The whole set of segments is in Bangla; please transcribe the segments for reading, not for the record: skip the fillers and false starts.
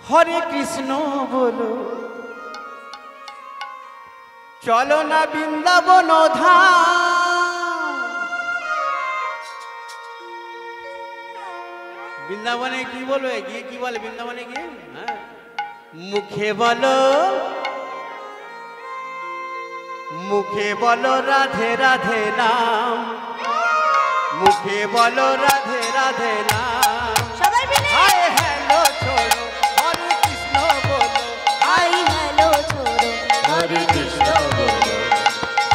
হরে কৃষ্ণ বলো, চলো না বৃন্দাবন ধাম। বৃন্দাবনে কি বলবে, গিয়ে কি বলে বৃন্দাবনে গিয়ে? হ্যাঁ, মুখে বলো, মুখে বলো রাধে রাধে নাম, মুখে বলো রাধে রাধে নাম। সবাই মিলে হাই হ্যালো ছোড়ো, হরে কৃষ্ণ বলো, হাই হ্যালো ছোড়ো, হরে কৃষ্ণ বলো।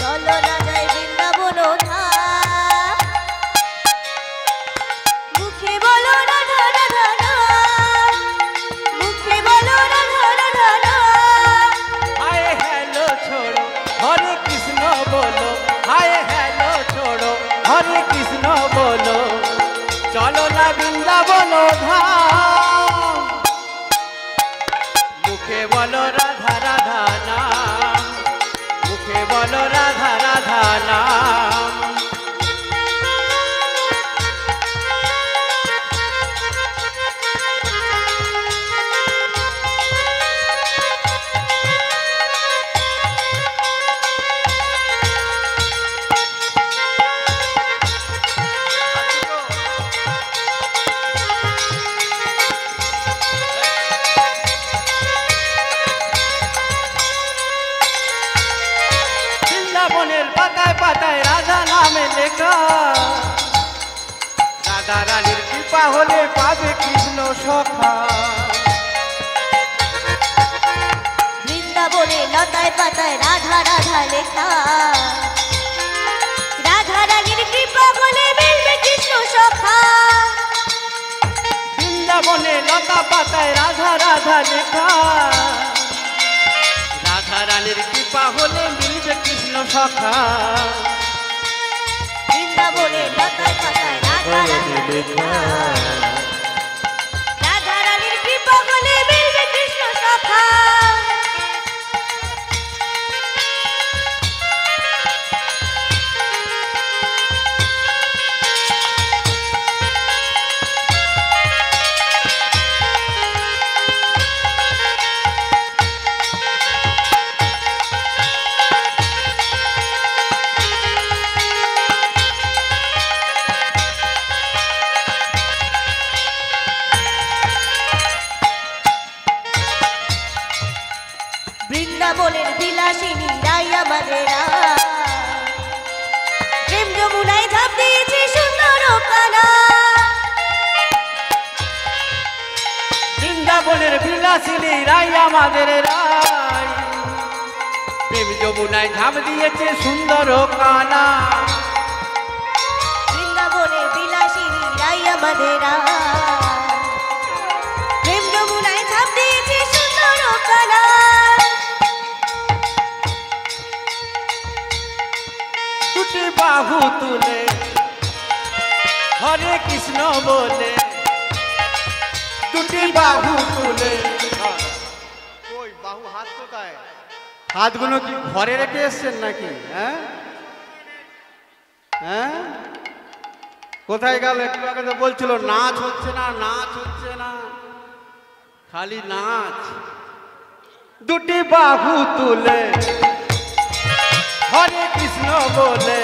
চলো না যাই বৃন্দাবন ধাম। মুখে বলো রাধা রাধা নাম, মুখে বলো রাধা রাধা নাম। হাই হ্যালো ছোড়ো, হরে কৃষ্ণ বলো, হাই হ্যালো ছোড়ো, হরে কৃষ্ণ বলো, চলো না বৃন্দাবন ধাম। মুখে বলো রাধা রাধা নাম, মুখে বলো রাধা রাধা নাম। বৃন্দাবনের পাতায় পাতায় রাধা নামে লেখা, রাধা রানীর কৃপা হলে পাবে কৃষ্ণ সখা। বৃন্দাবনে লতায় পাতায় রাধা রাধা লেখা, রাধা রানীর কৃপা বলে মিলবে কৃষ্ণ সখা। বৃন্দাবনে লতা পাতায় রাধা রাধা লেখা, রাধা রানীর কৃপা হলে মিলবে কৃষ্ণ সখা। বৃন্দাবনে লতায় পাতায় রাধা রাধা লেখা, রাধা রানীর কৃপা বলে মিলবে কৃষ্ণ সখা। বৃন্দাবনের বিলাসিনী রাই আমাদের প্রেম যমুনায় ঝাঁপ দিয়েছে সুন্দর কানা। বৃন্দাবনের বিলাসিনী রাই আমাদের রাই, প্রেম যমুনায় ঝাঁপ দিয়েছে সুন্দর কানা। বৃন্দাবনের বিলাসিনী রাই আমাদের প্রেম যমুনায় ঝাঁপ দিয়েছে সুন্দর কানা। দুটি বাহু তুলে হরে কৃষ্ণ বলে, দুটি বাহু তুলে। ওই বাহু হাত কোথায়? হাতগুলো কি ঘরে রেখে এসছেন নাকি? হ্যাঁ হ্যাঁ, কোথায় গেল? একটু আগে তো বলছিল নাচ হচ্ছে না, নাচ হচ্ছে না, খালি নাচ। দুটি বাহু তুলে হরে কৃষ্ণ বলে,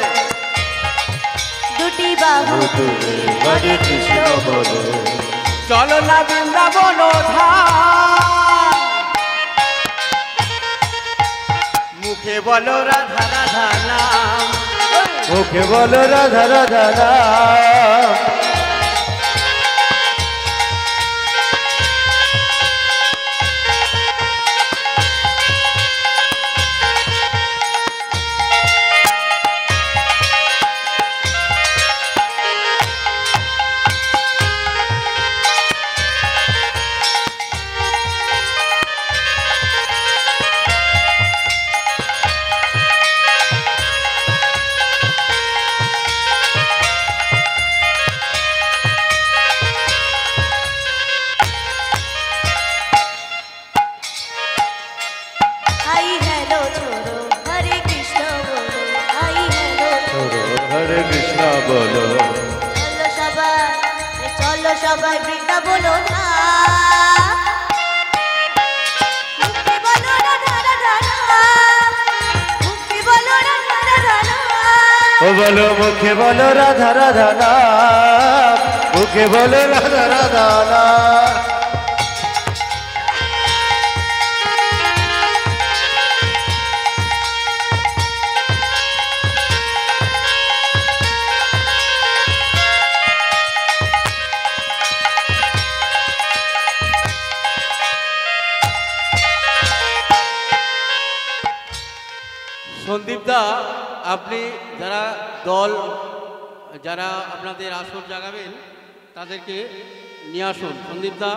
দুটি বাহু তুলে হরে কৃষ্ণ বলে, চলো না বৃন্দাবন ধাম। মুখে বলো রাধা রাধা নাম, মুখে বলো রাধা রাধা নাম। হরে কৃষ্ণ বলো, চলো সবাই বৃন্দাবন ধাম। ও বলো মুখে বলো রাধা রাধা নাম, মুখে বলো রাধা রাধা নাম। সন্দীপ দা, আপনি যারা দল, যারা আপনাদের আসর জাগাবেন তাদেরকে নিয়ে আসুন। সন্দীপ দা।